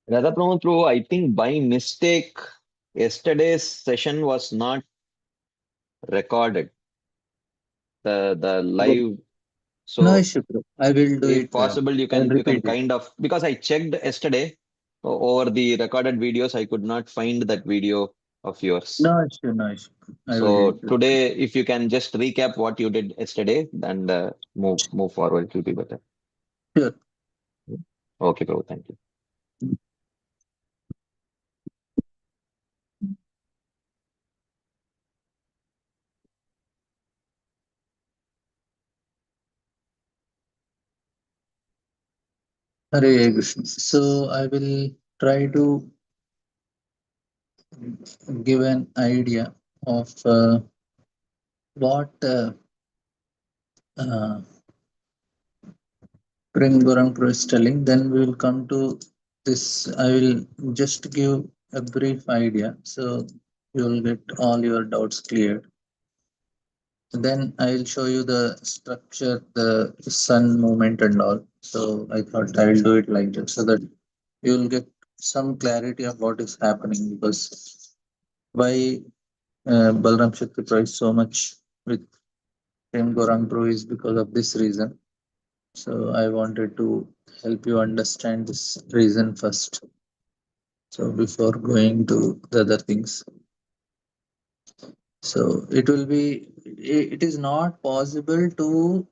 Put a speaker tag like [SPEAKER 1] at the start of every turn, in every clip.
[SPEAKER 1] Radha Prabhu, I think by mistake, yesterday's session was not recorded. The
[SPEAKER 2] Oh,
[SPEAKER 1] live.
[SPEAKER 2] no
[SPEAKER 1] So
[SPEAKER 2] issue, bro. I will do
[SPEAKER 1] if
[SPEAKER 2] it.
[SPEAKER 1] possible,
[SPEAKER 2] I will
[SPEAKER 1] you can
[SPEAKER 2] repeat it.
[SPEAKER 1] kind of, because I checked yesterday over the recorded videos, I could not find that video of yours.
[SPEAKER 2] No issue, no issue. I will.
[SPEAKER 1] So today, if you can just recap what you did yesterday, then move forward, it will be better.
[SPEAKER 2] Sure.
[SPEAKER 1] Okay, bro. Thank you.
[SPEAKER 2] Hare Krishna. So I will try to give an idea of what uh, Prem Gorankar is telling. Then we will come to this. I will just give a brief idea, so you will get all your doubts cleared. Then I will show you the structure, the sun movement and all. So I thought I will do it like that so that you will get some clarity of what is happening, because why Balram Shakti praised so much with Prem Gorang Pro is because of this reason. So I wanted to help you understand this reason first. So before going to the other things. So it will be, it is not possible to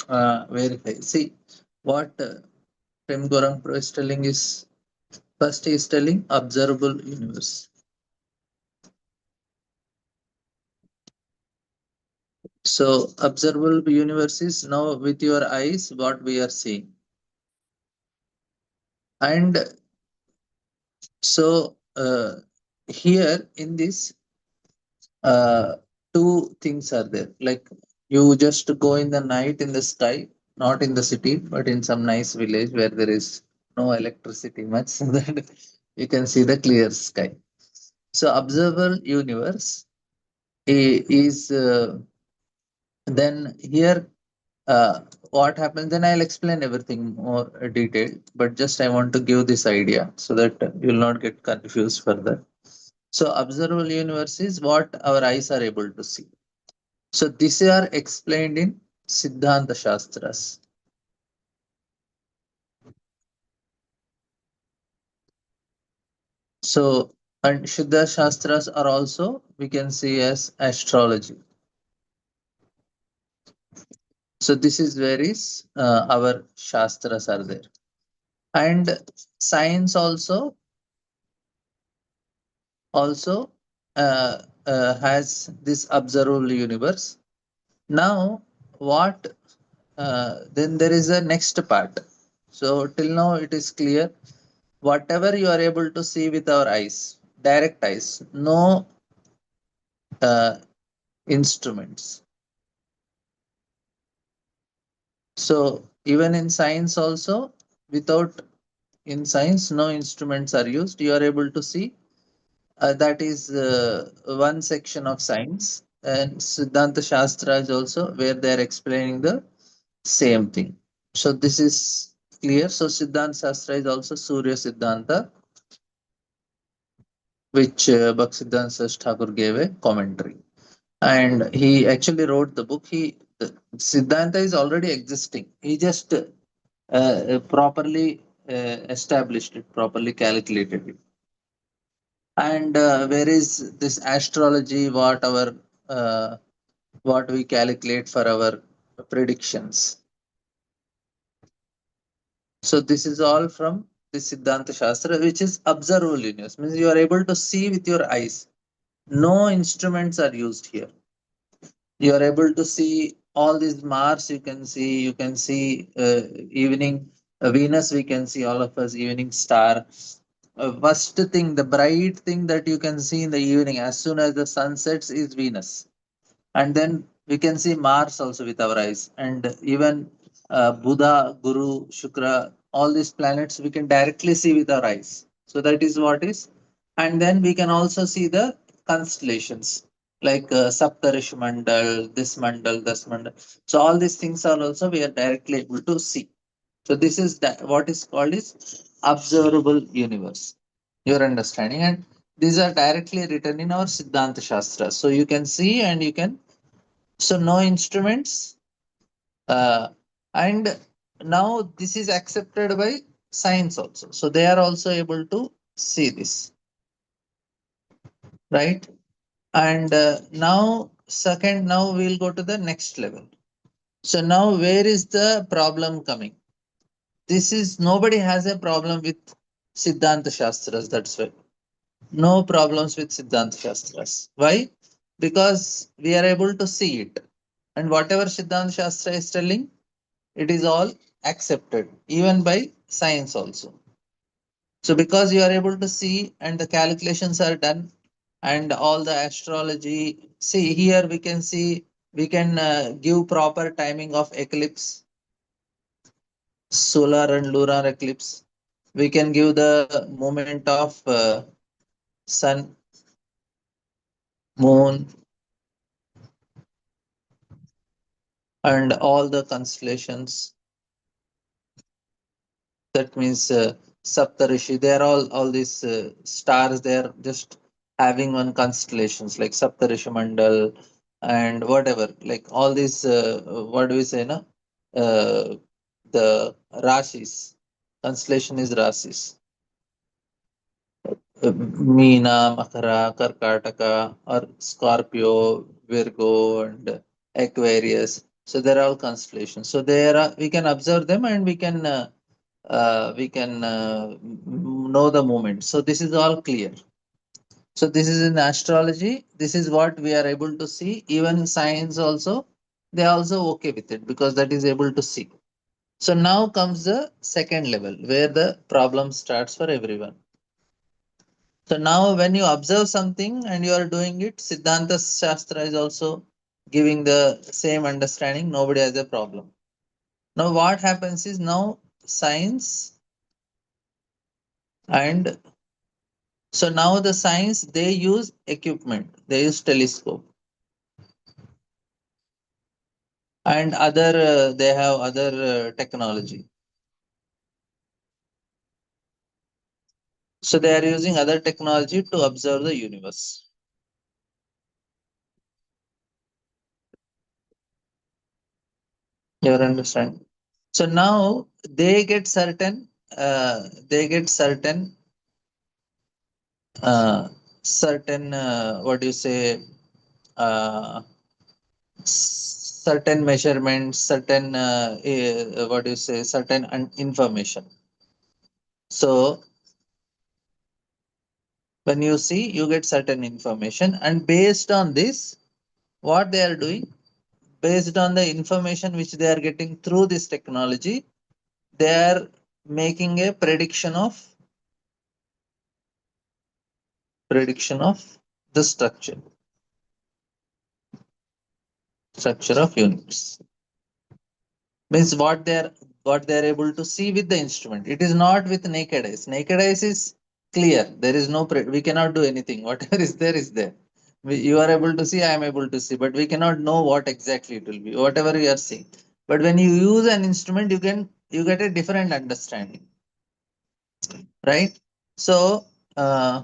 [SPEAKER 2] verify. See, what Prem Gorang Pro is telling is, first he is telling observable universe. So observable universe is now with your eyes what we are seeing. And so here in this, uh, two things are there. Like, you just go in the night in the sky, not in the city, but in some nice village where there is no electricity much, so that you can see the clear sky. So observable universe is then here, what happens, then I'll explain everything more detailed, but just I want to give this idea so that you'll not get confused further. So observable universe is what our eyes are able to see. So these are explained in Siddhanta Shastras. So, and Shuddha Shastras are also we can see as astrology. So this is where is our Shastras are there. And science also has this observable universe. Now, what then there is a next part. So till now it is clear. Whatever you are able to see with our eyes, direct eyes, no uh, instruments. So even in science also, without, in science no instruments are used. You are able to see. That is one section of science. And Siddhanta Shastra is also where they are explaining the same thing. So this is clear. So Siddhanta Shastra is also Surya Siddhanta, which Bhaktisiddhanta Saraswati Thakur gave a commentary. And he actually wrote the book. The Siddhanta is already existing. He just properly established it, properly calculated it. And where is this astrology? Uh, what we calculate for our predictions. So this is all from the Siddhanta Shastra, which is observable universe. Means you are able to see with your eyes. No instruments are used here. You are able to see all these Mars. You can see evening Venus. We can see all of us evening star. First thing, the bright thing that you can see in the evening as soon as the sun sets is Venus. And then we can see Mars also with our eyes, and even Buddha, Guru, Shukra, all these planets we can directly see with our eyes. So that is what is. And then we can also see the constellations like Saptarishi Mandal, this Mandal, this Mandal. So all these things are also we are directly able to see. So this is that what is called is observable universe. Your understanding, and these are directly written in our Siddhanta Shastra. So you can see and you can. So no instruments, and now this is accepted by science also. So they are also able to see this, right? And now we'll go to the next level. So now where is the problem coming? This is nobody has a problem with Siddhanta Shastras. That's why no problems with Siddhanta Shastras. Why? Because we are able to see it, and whatever Siddhanta Shastra is telling, it is all accepted even by science also. So because you are able to see and the calculations are done and all the astrology, see here we can see, we can give proper timing of eclipse, solar and lunar eclipse. We can give the moment of sun, moon, and all the constellations. That means Saptarishi. They are all these stars. They are just having one constellations like Saptarishi Mandal and whatever. Like all these, what do we say, no? The Rashis. Constellation is Rashis. Meena, Makara, Karkataka, or Scorpio, Virgo, and Aquarius. So they're all constellations. So there are, we can observe them and we can know the moment. So this is all clear. So this is in astrology. This is what we are able to see. Even science also, they are also okay with it because that is able to see. So now comes the second level where the problem starts for everyone. So now when you observe something and you are doing it, Siddhanta Shastra is also giving the same understanding. Nobody has a problem. Now what happens is now science and so now the science they use equipment, they use telescope and other they have other technology. So they are using other technology to observe the universe. You understand? So now they get uh, certain what do you say certain measurements, certain what do you say certain information. So when you see you get certain information and based on this what they are doing, based on the information which they are getting through this technology, they are making a prediction of the structure of universe. Means what they're able to see with the instrument. It is not with naked eyes. Naked eyes is clear. There is no we cannot do anything. Whatever is there is there. You are able to see, I am able to see, but we cannot know what exactly it will be, whatever you are seeing. But when you use an instrument, you get a different understanding, right? So uh,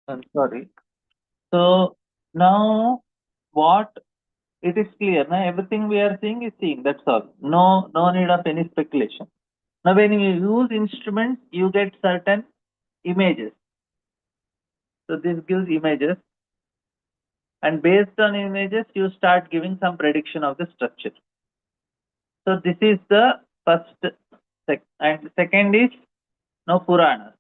[SPEAKER 2] I'm sorry. So now what it is clear now, everything we are seeing is seeing, that's all. No need of any speculation. Now when you use instruments you get certain images. So this gives images and based on images you start giving some prediction of the structure. So this is the first and second is now Puranas.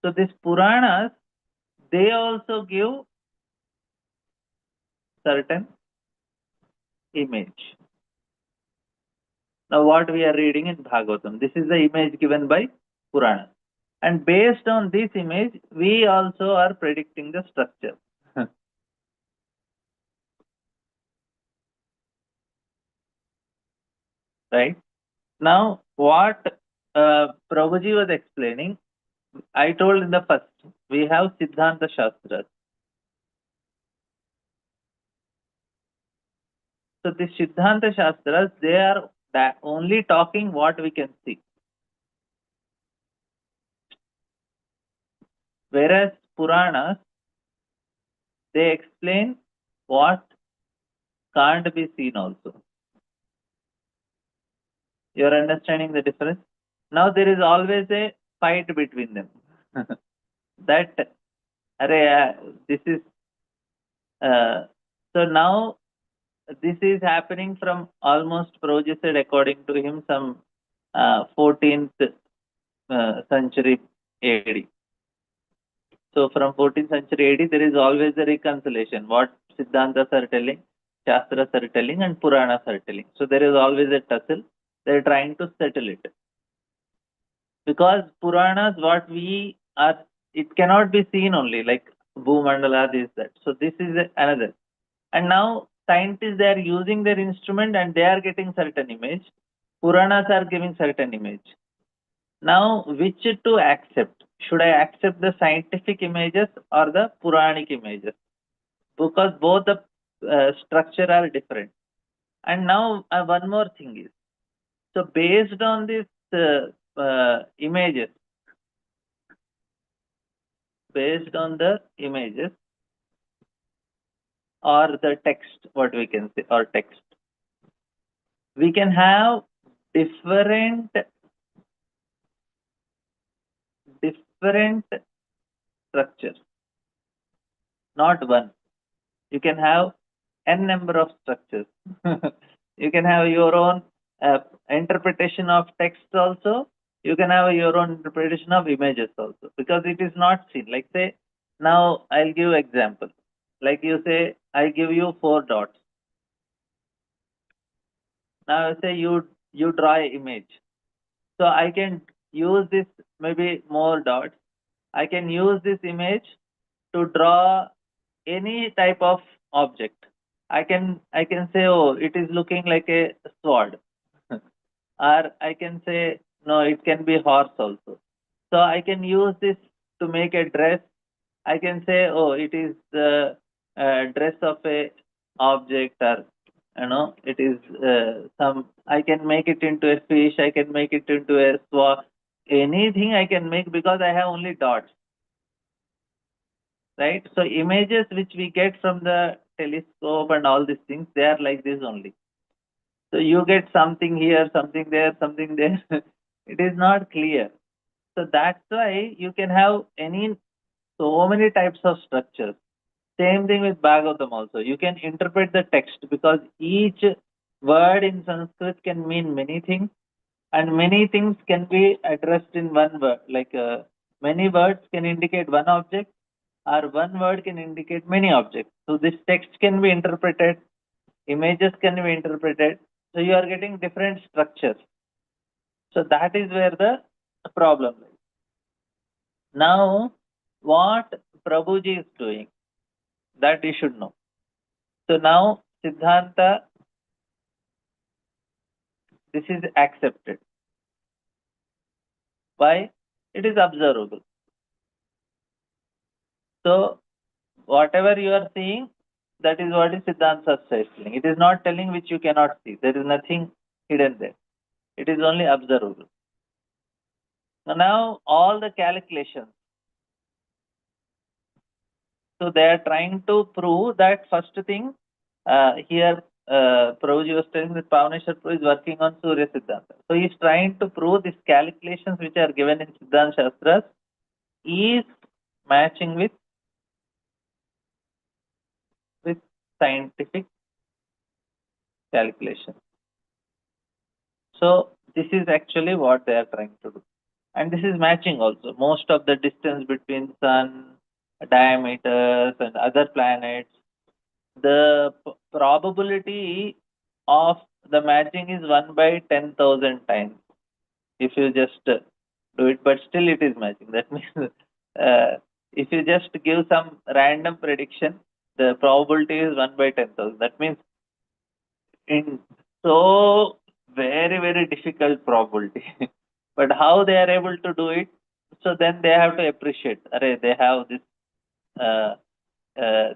[SPEAKER 2] So this Puranas they also give certain image. Now what we are reading in Bhagavatam, this is the image given by Purana. And based on this image, we also are predicting the structure. Right? Now, what Prabhuji was explaining, I told in the first, we have Siddhanta Shastras. So the Siddhanta Shastras, they are only talking what we can see. Whereas Puranas, they explain what can't be seen also. You are understanding the difference? Now there is always a fight between them. That, this is, so now this is happening from almost Prabhuji said according to him some 14th century AD. So from 14th century AD, there is always a reconciliation. What Siddhantas are telling, Shastras are telling, and Puranas are telling. So there is always a tussle. They are trying to settle it. Because Puranas, what we are, it cannot be seen only, like Bhumandala, this, that. So this is another. And now scientists, they are using their instrument and they are getting certain image. Puranas are giving certain image. Now, which to accept? Should I accept the scientific images or the Puranic images? Because both the structure are different. And now one more thing is, so based on this images, based on the images or the text, what we can say, or text, we can have different structures, not one. You can have n number of structures. You can have your own interpretation of text also. You can have your own interpretation of images also, because it is not seen. Like say, now I'll give example. Like you say, I give you 4 dots. Now I say you draw an image. So I can use this maybe more dots. I can use this image to draw any type of object. I can say, oh, it is looking like a sword. Or I can say, no, it can be horse also. So I can use this to make a dress. I can say, oh, it is the dress of a object, or it is some. I can make it into a fish. I can make it into a swan. Anything I can make, because I have only dots, right? So images which we get from the telescope and all these things, they are like this only. So you get something here, something there, something there. It is not clear. So that's why you can have so many types of structures. Same thing with Bhagavatam also. You can interpret the text, because each word in Sanskrit can mean many things, and many things can be addressed in one word. Like many words can indicate one object, or one word can indicate many objects. So this text can be interpreted, images can be interpreted. So you are getting different structures. So that is where the problem is. Now, what Prabhuji is doing, that you should know. So now Siddhanta, this is accepted. Why? It is observable. So whatever you are seeing, that is what is Siddhanta is telling. It is not telling which you cannot see. There is nothing hidden there. It is only observable. Now all the calculations. So they are trying to prove that first thing here. Prabhuji was telling that Pavaneshwar Prabhu is working on Surya Siddhanta. So he is trying to prove these calculations which are given in Siddhanta Shastras is matching with scientific calculation. So this is actually what they are trying to do. And this is matching also. Most of the distance between sun, diameters and other planets, the probability of the matching is 1 by 10,000 times. If you just do it, but still it is matching. That means if you just give some random prediction, the probability is 1 by 10,000. That means in so very difficult probability. But how they are able to do it? So then they have to appreciate. Array, they have this. Uh,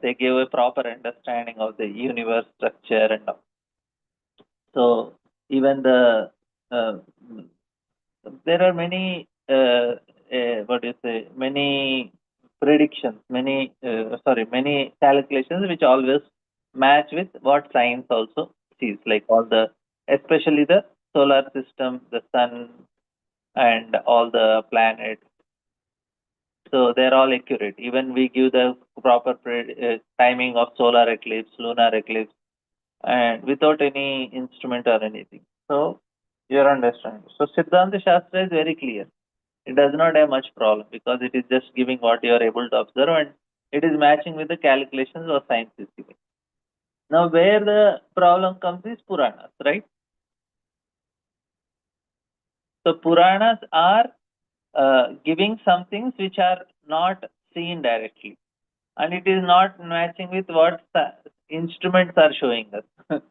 [SPEAKER 2] they give a proper understanding of the universe structure and all. So even the there are many what do you say, many predictions, many calculations which always match with what science also sees, like all the, especially the solar system, the sun, and all the planets. So they're all accurate. Even we give the proper timing of solar eclipse, lunar eclipse, and without any instrument or anything. So you're understanding. So Siddhanta Shastra is very clear. It does not have much problem because it is just giving what you are able to observe, and it is matching with the calculations or science is giving. Now where the problem comes is Puranas, right? So Puranas are giving some things which are not seen directly, and it is not matching with what instruments are showing us.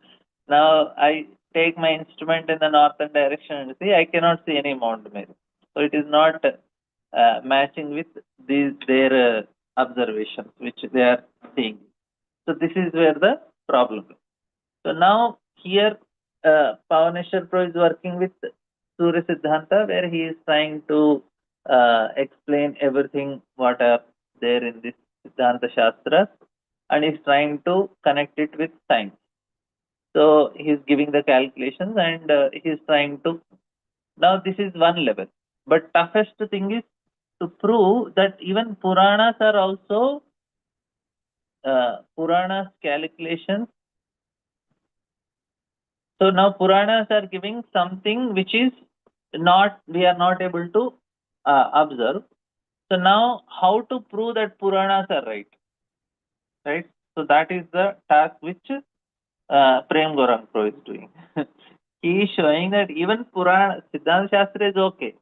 [SPEAKER 2] Now I take my instrument in the northern direction and see, I cannot see any Mount Meru. So it is not matching with their observations which they are seeing. So this is where the problem is. So now here Pavaneshwar Pro is working with Surya Siddhanta, where he is trying to explain everything what are there in this Siddhanta Shastras, and is trying to connect it with science. So he is giving the calculations, and he is trying to. Now this is one level, but toughest thing is to prove that even Puranas are also Puranas calculations. So now Puranas are giving something which is not, we are not able to observe. So now how to prove that Puranas are right? Right. So that is the task which Prem Gorang Pro is doing. He is showing that even Purana, Siddhanta Shastra is okay,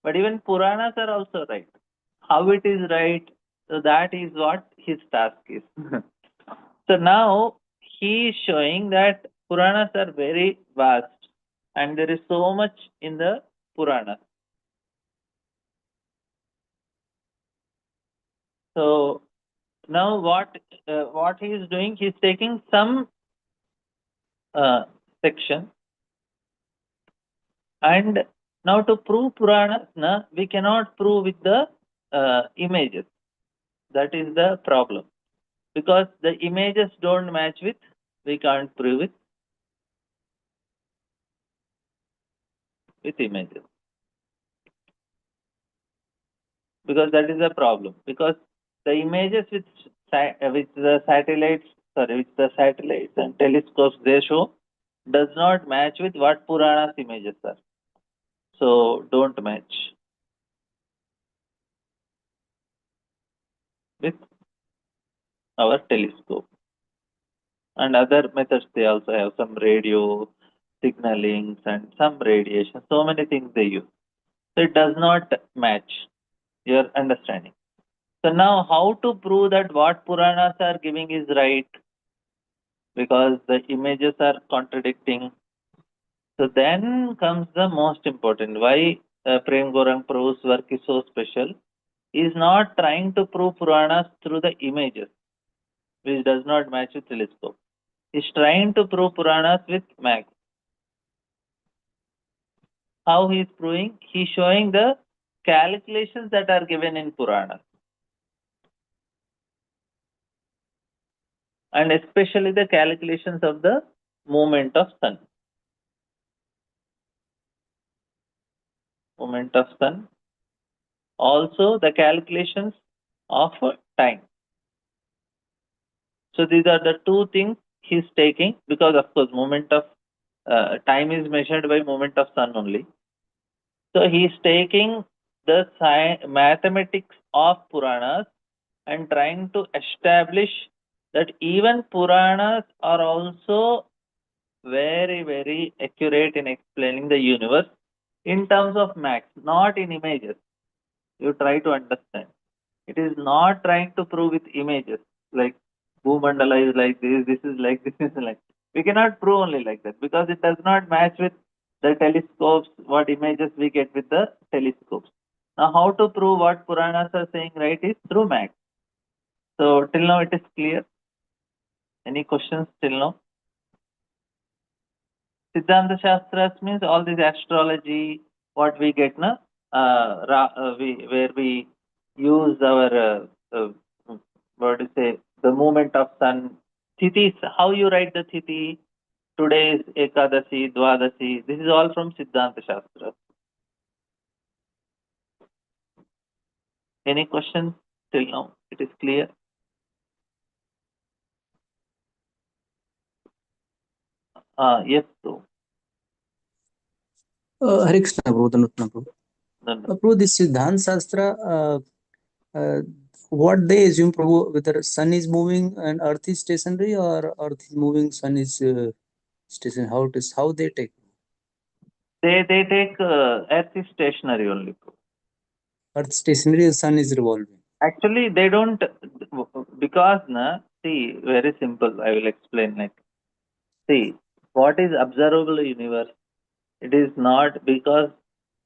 [SPEAKER 2] but even Puranas are also right. How it is right? So that is what his task is. So now he is showing that Puranas are very vast, and there is so much in the Puranas. So now what he is doing, he is taking some section, and now to prove Puranas, we cannot prove with the images. That is the problem, because the images don't match with, we can't prove it with images, because that is the problem, because the images with the satellites, with the satellites and telescopes they show does not match with what Puranas images are. So don't match with our telescope. And other methods, they also have some radio signalings and some radiation, so many things they use. So it does not match your understanding. So now how to prove that what Puranas are giving is right? Because the images are contradicting. So then comes the most important. Why Prem Gorang Prabhu's work is so special? He is not trying to prove Puranas through the images, which does not match with telescope. He is trying to prove Puranas with max. How he is proving? He is showing the calculations that are given in Puranas. And especially the calculations of the movement of sun. Movement of sun. Also the calculations of time. So these are the two things he's taking, because of course moment of time is measured by moment of sun only. So he's taking the mathematics of Puranas and trying to establish that even Puranas are also very accurate in explaining the universe, in terms of max, not in images. You try to understand. It is not trying to prove with images like Bhumandala is like this is like this is like. We cannot prove only like that because it does not match with the telescopes, what images we get with the telescopes. Now, how to prove what Puranas are saying right is through max. So, till now it is clear. Any questions till now? Siddhanta Shastras means all this astrology, what we get, na, where we use our, what to say, the movement of sun. Thithis, how you write the Thithi, today is Ekadasi, Dwadasi, this is all from Siddhanta Shastras. Any questions till now? It is clear. Yes, so.
[SPEAKER 3] Hare Krishna, Prabhu, Dhanutna, Prabhu. Prabhu, this Siddhanta Shastra, what they assume, Prabhu, whether sun is moving and earth is stationary or earth is moving, sun is stationary, how it is, how they take?
[SPEAKER 2] They take earth is stationary only.
[SPEAKER 3] Earth stationary, sun is revolving.
[SPEAKER 2] Actually, they don't, because, na, see, very simple, I will explain like, see, what is observable universe? It is not because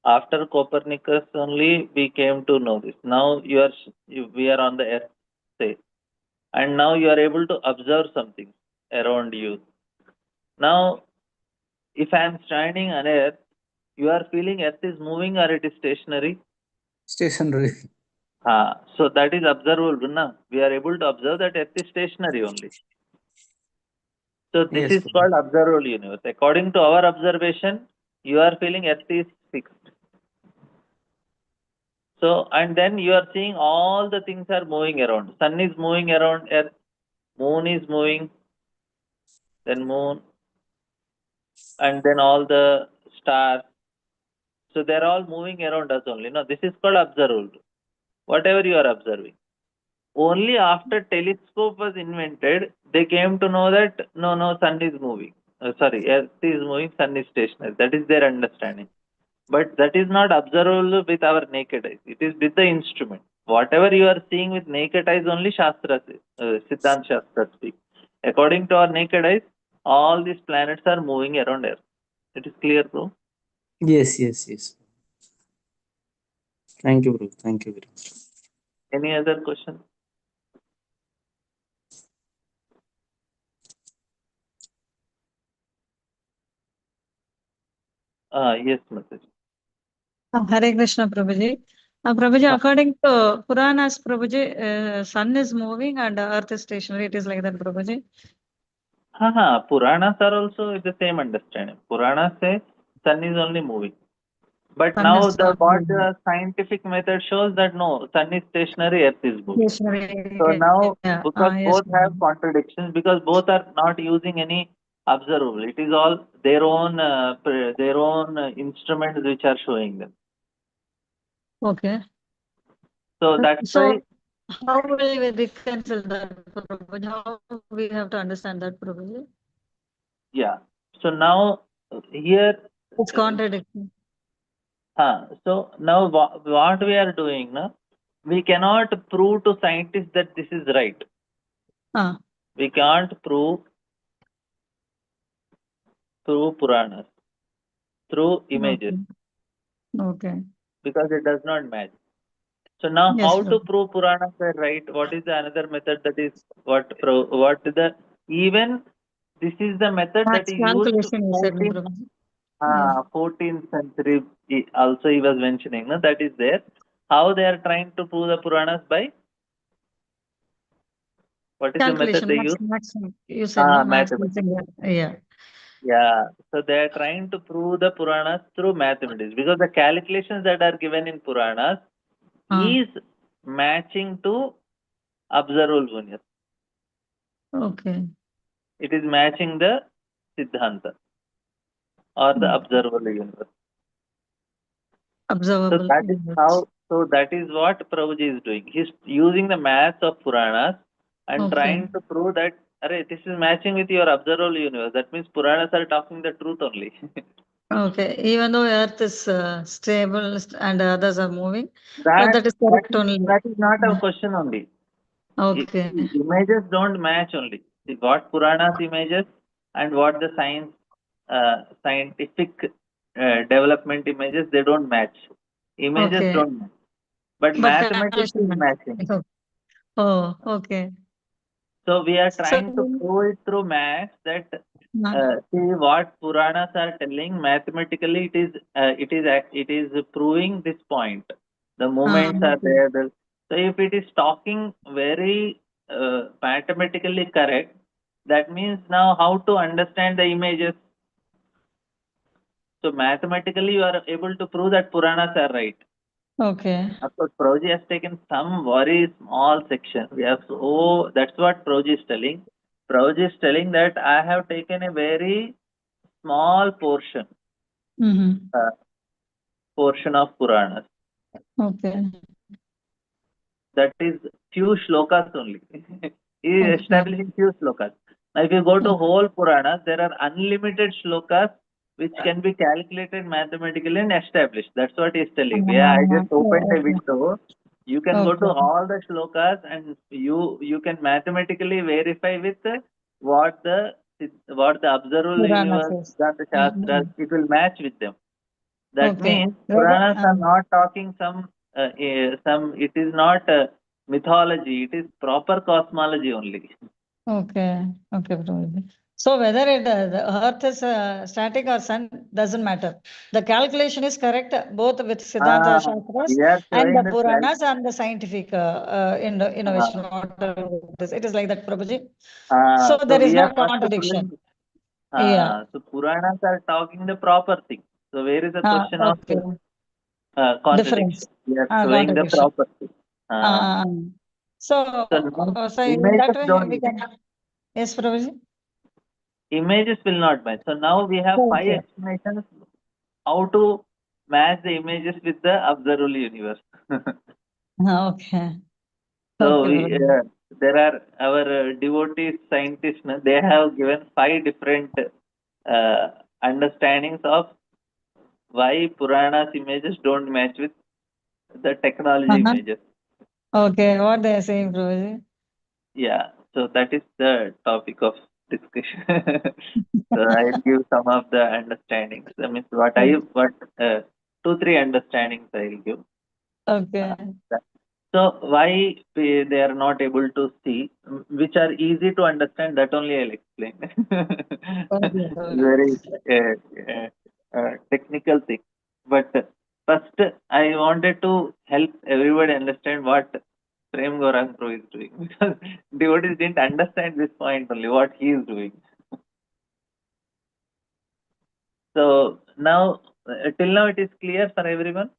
[SPEAKER 2] after Copernicus only we came to know this. Now we are on the earth, say, and now you are able to observe something around you. Now, if I am standing on earth, you are feeling earth is moving or it is stationary?
[SPEAKER 3] Stationary.
[SPEAKER 2] So that is observable. Na? We are able to observe that earth is stationary only. So this
[SPEAKER 3] Yes,
[SPEAKER 2] is called observable universe. According to our observation, you are feeling earth is fixed. So, and then you are seeing all the things are moving around. Sun is moving around earth, moon is moving, then moon, and then all the stars. So they're all moving around us only. No, this is called observable. Whatever you are observing. Only after telescope was invented, they came to know that no, sun is moving. Sorry, earth is moving, sun is stationary. That is their understanding. But that is not observable with our naked eyes. It is with the instrument. Whatever you are seeing with naked eyes, only Shastra, Siddhanta Shastra speak. According to our naked eyes, all these planets are moving around Earth. It is clear, bro?
[SPEAKER 3] Yes. Thank you, bro. Thank you very much.
[SPEAKER 2] Any other question? Yes, Mataji.
[SPEAKER 4] Hare Krishna, Prabhuji. Prabhuji, according to Puranas, Prabhuji, sun is moving and earth is stationary. It is like that, Prabhuji.
[SPEAKER 2] Puranas are also the same understanding. Puranas say sun is only moving. But
[SPEAKER 4] Sun
[SPEAKER 2] now
[SPEAKER 4] is not
[SPEAKER 2] what
[SPEAKER 4] moving.
[SPEAKER 2] the scientific method shows that no, sun is stationary, earth is moving.
[SPEAKER 4] Stationary.
[SPEAKER 2] So now,
[SPEAKER 4] Yeah.
[SPEAKER 2] because
[SPEAKER 4] Yes,
[SPEAKER 2] both have contradictions, because both are not using any observable. It is all their own instruments which are showing them.
[SPEAKER 4] okay.
[SPEAKER 2] So that's
[SPEAKER 4] So,
[SPEAKER 2] why,
[SPEAKER 4] how will we reconcile that, Prabhuji? How we have to understand that, Prabhuji?
[SPEAKER 2] yeah. So now here,
[SPEAKER 4] It's contradiction.
[SPEAKER 2] so now what we are doing now, we cannot prove to scientists that this is right. We can't prove through Puranas, through images,
[SPEAKER 4] Okay.
[SPEAKER 2] because it does not match. So now,
[SPEAKER 4] Yes,
[SPEAKER 2] how to
[SPEAKER 4] Prabhuji.
[SPEAKER 2] prove Puranas are right? What is the another method that is what the even this is the method that
[SPEAKER 4] Max
[SPEAKER 2] is used
[SPEAKER 4] calculation, you said,
[SPEAKER 2] 14th,
[SPEAKER 4] Prabhuji. Yeah.
[SPEAKER 2] 14th century. Also, he was mentioning no, that is there. How they are trying to prove the Puranas by what is the method
[SPEAKER 4] Calculation,
[SPEAKER 2] they use?
[SPEAKER 4] max. You said no, max.
[SPEAKER 2] Mathematics.
[SPEAKER 4] Yeah.
[SPEAKER 2] Yeah, so they are trying to prove the Puranas through mathematics because the calculations that are given in Puranas is matching to observable universe.
[SPEAKER 4] Okay.
[SPEAKER 2] It is matching the Siddhanta or the observable universe. So
[SPEAKER 4] Observable.
[SPEAKER 2] that is how. So that is what Prabhuji is doing. He's using the maths of Puranas and trying to prove that, array, this is matching with your observable universe. That means Puranas are talking the truth only.
[SPEAKER 4] Okay, even though Earth is stable and others are moving, but
[SPEAKER 2] That
[SPEAKER 4] that is correct only.
[SPEAKER 2] that is not a question only.
[SPEAKER 4] Okay,
[SPEAKER 2] Images don't match only. See, what Puranas images and what the scientific development images, they don't match. Images
[SPEAKER 4] okay,
[SPEAKER 2] don't match. But
[SPEAKER 4] but
[SPEAKER 2] mathematics
[SPEAKER 4] calculation.
[SPEAKER 2] is matching.
[SPEAKER 4] Oh, okay.
[SPEAKER 2] So we are
[SPEAKER 4] So,
[SPEAKER 2] trying to prove it through maths that see what Puranas are telling mathematically it is proving this point. The moments are
[SPEAKER 4] okay.
[SPEAKER 2] there. So if it is talking very mathematically correct, that means now how to understand the images. So mathematically you are able to prove that Puranas are right.
[SPEAKER 4] Okay.
[SPEAKER 2] Of course, Prabhuji has taken some very small section. We have that's what Prabhuji is telling. Prabhuji is telling that I have taken a very small portion uh, portion of Puranas.
[SPEAKER 4] Okay.
[SPEAKER 2] That is few shlokas only. He is
[SPEAKER 4] Okay.
[SPEAKER 2] establishing few shlokas. Now, if you go to
[SPEAKER 4] Okay.
[SPEAKER 2] whole Puranas, there are unlimited shlokas which can be calculated mathematically and established. That's what he is telling. Yeah, I just opened a
[SPEAKER 4] Okay.
[SPEAKER 2] window. You can go to
[SPEAKER 4] Okay.
[SPEAKER 2] all the shlokas and you can mathematically verify with what the observable
[SPEAKER 4] Purana
[SPEAKER 2] universe,
[SPEAKER 4] says.
[SPEAKER 2] Siddhanta Shastras, it will match with them. That
[SPEAKER 4] Okay.
[SPEAKER 2] means
[SPEAKER 4] Whether,
[SPEAKER 2] Puranas are not talking some. It is not mythology. It is proper cosmology only.
[SPEAKER 4] okay. Okay, Prabhuji. So whether the Earth is static or sun doesn't matter. The calculation is correct both with Siddhanta Shastras
[SPEAKER 2] We are
[SPEAKER 4] and
[SPEAKER 2] showing
[SPEAKER 4] the
[SPEAKER 2] the
[SPEAKER 4] Puranas and the scientific innovation. Whatever it is. It is like that, Prabhuji. So
[SPEAKER 2] so
[SPEAKER 4] there is
[SPEAKER 2] we are
[SPEAKER 4] no
[SPEAKER 2] first
[SPEAKER 4] contradiction.
[SPEAKER 2] proving.
[SPEAKER 4] Yeah.
[SPEAKER 2] So Puranas are talking the proper thing. So where is the question of
[SPEAKER 4] Okay.
[SPEAKER 2] contradiction?
[SPEAKER 4] Difference.
[SPEAKER 2] We are showing the
[SPEAKER 4] Contradiction.
[SPEAKER 2] proper thing.
[SPEAKER 4] Uh, so,
[SPEAKER 2] So now
[SPEAKER 4] so in that
[SPEAKER 2] images
[SPEAKER 4] way, we
[SPEAKER 2] don't
[SPEAKER 4] can. Yes, Prabhuji.
[SPEAKER 2] images will not match. So now we have 5
[SPEAKER 4] Okay.
[SPEAKER 2] explanations how to match the images with the observable universe.
[SPEAKER 4] Okay.
[SPEAKER 2] So
[SPEAKER 4] Okay, Prabhuji.
[SPEAKER 2] there are our devotees scientists. They have given 5 different understandings of why Puranas images don't match with the technology
[SPEAKER 4] Uh-huh.
[SPEAKER 2] images.
[SPEAKER 4] Okay, what they are saying, Prabhuji.
[SPEAKER 2] Yeah, so that is the topic of discussion. So I'll give some of the understandings. I mean, what 2-3 understandings I'll give.
[SPEAKER 4] Okay.
[SPEAKER 2] So why they are not able to see, which are easy to understand, that only I'll explain.
[SPEAKER 4] Okay, Prabhuji.
[SPEAKER 2] Very technical thing. But first, I wanted to help everybody understand what Prem Gaurang Pro is doing because devotees didn't understand this point only, what he is doing. So now, till now it is clear for everyone.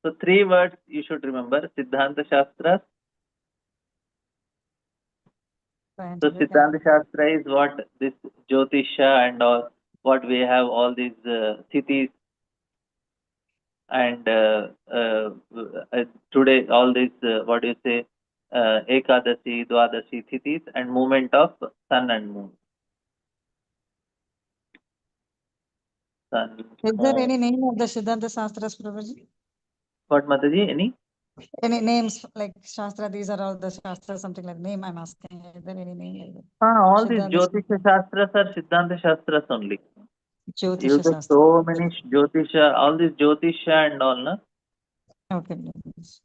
[SPEAKER 2] So 3 words you should remember: Siddhanta Shastras. So
[SPEAKER 4] Scientific and
[SPEAKER 2] Siddhanta Shastra is what this Jyotisha and all, what we have all these sthis and today all these what do you say Ekadasi, Dwadasi sthis and movement of sun and moon. Sun,
[SPEAKER 4] is there
[SPEAKER 2] moon.
[SPEAKER 4] any name of the Siddhanta Shastras, Prabhuji?
[SPEAKER 2] What Mataji? Any?
[SPEAKER 4] Any names like Shastra? These are all the Shastras, something like name I'm asking. Is there any name like that?
[SPEAKER 2] All these
[SPEAKER 4] Siddhanta
[SPEAKER 2] Jyotisha Shastras are Siddhanta Shastras only. You
[SPEAKER 4] Jyotisha
[SPEAKER 2] get
[SPEAKER 4] Shastra.
[SPEAKER 2] so many Jyotisha, all these Jyotisha and all, na?
[SPEAKER 4] Okay, Prabhuji.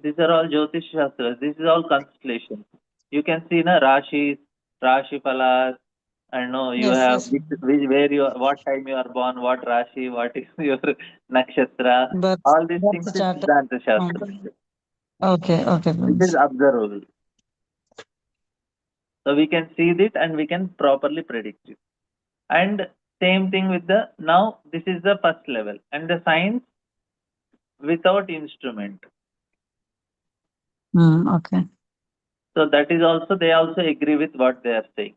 [SPEAKER 2] These are all Jyotish Shastras. This is all constellation. You can see na Rashis, Rashi Palas, and no, you
[SPEAKER 4] Yes,
[SPEAKER 2] have
[SPEAKER 4] yes.
[SPEAKER 2] where you are, what time you are born, what Rashi, what is your nakshatra.
[SPEAKER 4] Birth,
[SPEAKER 2] All these things
[SPEAKER 4] birth
[SPEAKER 2] is
[SPEAKER 4] chart.
[SPEAKER 2] Siddhanta Shastra.
[SPEAKER 4] Okay, okay,
[SPEAKER 2] This is
[SPEAKER 4] Prabhuji.
[SPEAKER 2] observable. So we can see it and we can properly predict it. And same thing with now this is the first level and the science without instrument.
[SPEAKER 4] Okay.
[SPEAKER 2] So that is also, they also agree with what they are saying.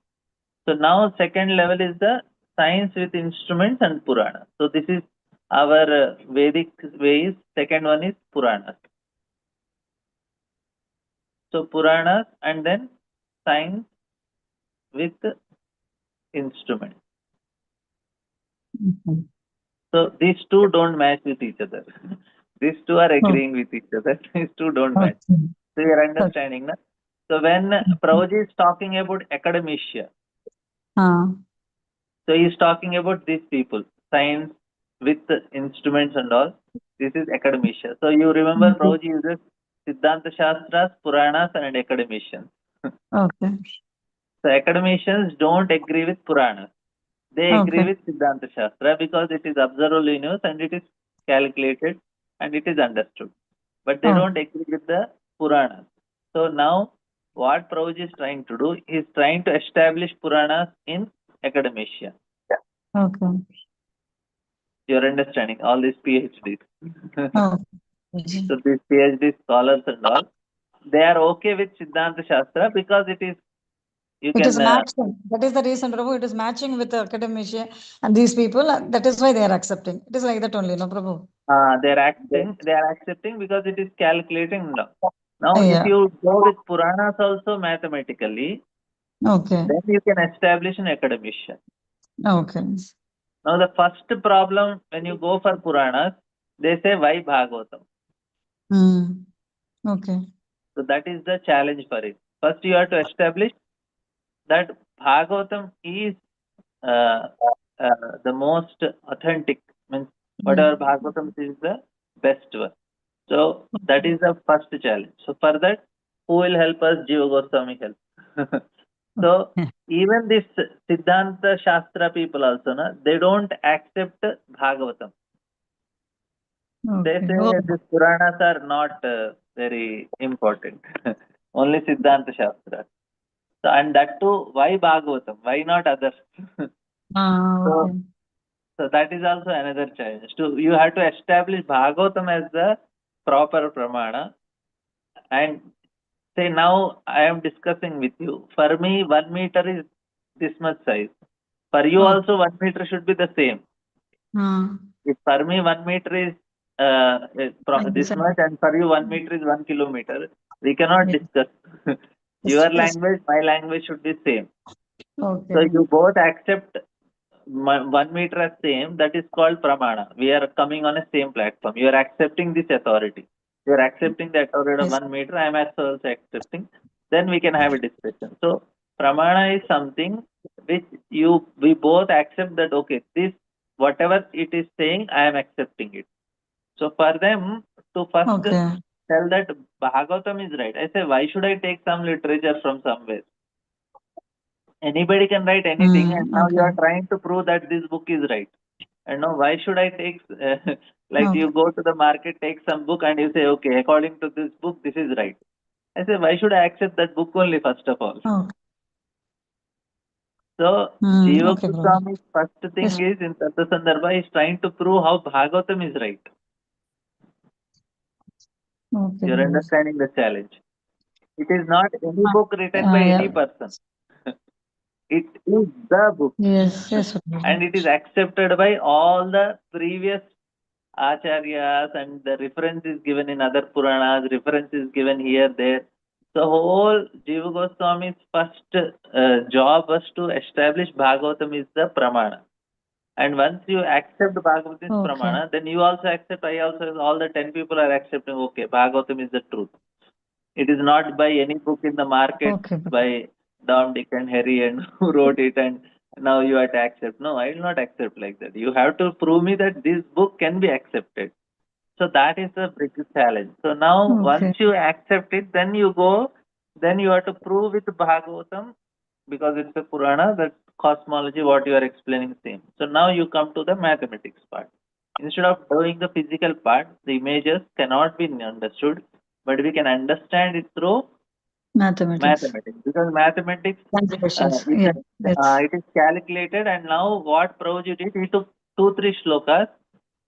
[SPEAKER 2] So now second level is the science with instruments and Purana. So this is our Vedic ways. Second one is Puranas. So Puranas and then science with instruments.
[SPEAKER 4] Okay.
[SPEAKER 2] So these two don't match with each other. These two are agreeing with each other. These two don't match.
[SPEAKER 4] Okay.
[SPEAKER 2] So you're
[SPEAKER 4] Okay.
[SPEAKER 2] understanding, na? So when Prabhuji is talking about academia,
[SPEAKER 4] Ah.
[SPEAKER 2] so he's talking about these people, science with instruments and all. This is academia. So you remember Prabhuji uses Siddhanta Shastras, Puranas and academicians.
[SPEAKER 4] Okay.
[SPEAKER 2] So academicians don't agree with Puranas. They agree
[SPEAKER 4] Okay.
[SPEAKER 2] with Siddhanta Shastra because it is observable news and it is calculated and it is understood. But they
[SPEAKER 4] Oh.
[SPEAKER 2] don't agree with the Puranas. So now what Prabhuji is trying to do, he is trying to establish Puranas in academia.
[SPEAKER 4] Okay.
[SPEAKER 2] You're understanding all these PhDs.
[SPEAKER 4] Oh.
[SPEAKER 2] So these PhD scholars and all, they are okay with Siddhanta Shastra because it is, you
[SPEAKER 4] It is
[SPEAKER 2] can,
[SPEAKER 4] matching. That is the reason, Prabhu. It is matching with the academia and these people. That is why they are accepting. It is like that only, no, Prabhu.
[SPEAKER 2] they are accepting because it is calculating now. Now, if
[SPEAKER 4] Yeah.
[SPEAKER 2] you go with Puranas also mathematically,
[SPEAKER 4] Okay.
[SPEAKER 2] then you can establish an academician.
[SPEAKER 4] Okay.
[SPEAKER 2] Now, the first problem when you go for Puranas, they say why Bhagavatam.
[SPEAKER 4] Hmm. Okay.
[SPEAKER 2] So that is the challenge for it. First, you have to establish that Bhagavatam is uh, the most authentic. Means whatever Bhagavatam is the best one. So that is the first challenge. So for that, who will help us? Jiva Goswami help. So even this Siddhanta Shastra people also, na, they don't accept Bhagavatam. They
[SPEAKER 4] Okay.
[SPEAKER 2] say
[SPEAKER 4] Oh.
[SPEAKER 2] these Puranas are not very important. Only Siddhanta Shastra. So and that too, why Bhagavatam? Why not others?
[SPEAKER 4] Ah.
[SPEAKER 2] So
[SPEAKER 4] Okay.
[SPEAKER 2] so that is also another challenge. You have to establish Bhagavatam as the proper pramana and say now I am discussing with you. For me, 1 meter is this much size. For you
[SPEAKER 4] Oh.
[SPEAKER 2] also 1 meter should be the same.
[SPEAKER 4] Ah.
[SPEAKER 2] If for me 1 meter is this much and for you 1 meter is 1 kilometer, we cannot
[SPEAKER 4] Yes.
[SPEAKER 2] discuss.
[SPEAKER 4] Yes.
[SPEAKER 2] Your language, my language should be same.
[SPEAKER 4] Okay.
[SPEAKER 2] So you both accept 1 meter as same, that is called pramana. We are coming on a same platform. You are accepting this authority. You are accepting the authority of
[SPEAKER 4] Yes.
[SPEAKER 2] 1 meter. I am also accepting. Then we can have a discussion. So pramana is something which we both accept that okay, this whatever it is saying, I am accepting it. So for them to first
[SPEAKER 4] Okay.
[SPEAKER 2] tell that Bhagavatam is right. I say, why should I take some literature from somewhere? Anybody can write anything, and now you
[SPEAKER 4] Okay.
[SPEAKER 2] are trying to prove that this book is right. And now, why should I take, like
[SPEAKER 4] Okay.
[SPEAKER 2] you go to the market, take some book, and you say, okay, according to this book, this is right. I say, why should I accept that book only, first of all?
[SPEAKER 4] Okay.
[SPEAKER 2] So, Jiva
[SPEAKER 4] Okay, Prabhu.
[SPEAKER 2] Goswami's first
[SPEAKER 4] Yes.
[SPEAKER 2] thing is, in Tattva Sandarbha, is trying to prove how Bhagavatam is right.
[SPEAKER 4] Okay,
[SPEAKER 2] You're
[SPEAKER 4] Prabhu.
[SPEAKER 2] understanding the challenge. It is not any book written by any
[SPEAKER 4] Yeah.
[SPEAKER 2] person. It is the book.
[SPEAKER 4] Yes. Yes, Prabhu.
[SPEAKER 2] And it is accepted by all the previous acharyas, and the reference is given in other Puranas, reference is given here, there. The whole Jiva Goswami's first job was to establish Bhagavatam is the Pramana. And once you accept Bhagavatam is
[SPEAKER 4] Okay.
[SPEAKER 2] Pramana, then you also accept, I also, all the 10 people are accepting, okay, Bhagavatam is the truth. It is not by any book in the market
[SPEAKER 4] Okay, Prabhu.
[SPEAKER 2] by Dom, Dick and Harry and who wrote it and now you have to accept. No, I will not accept like that. You have to prove me that this book can be accepted. So that is the big challenge. So now once
[SPEAKER 4] Okay.
[SPEAKER 2] you accept it, then you go, then you have to prove with Bhagavatam because it's a Purana, that cosmology, what you are explaining same. So now you come to the mathematics part. Instead of doing the physical part, the images cannot be understood, but we can understand it through
[SPEAKER 4] Mathematics.
[SPEAKER 2] because mathematics
[SPEAKER 4] Calculations.
[SPEAKER 2] is
[SPEAKER 4] Yeah. Yes.
[SPEAKER 2] it is calculated, and now what Prabhuji did, he took 2-3 shlokas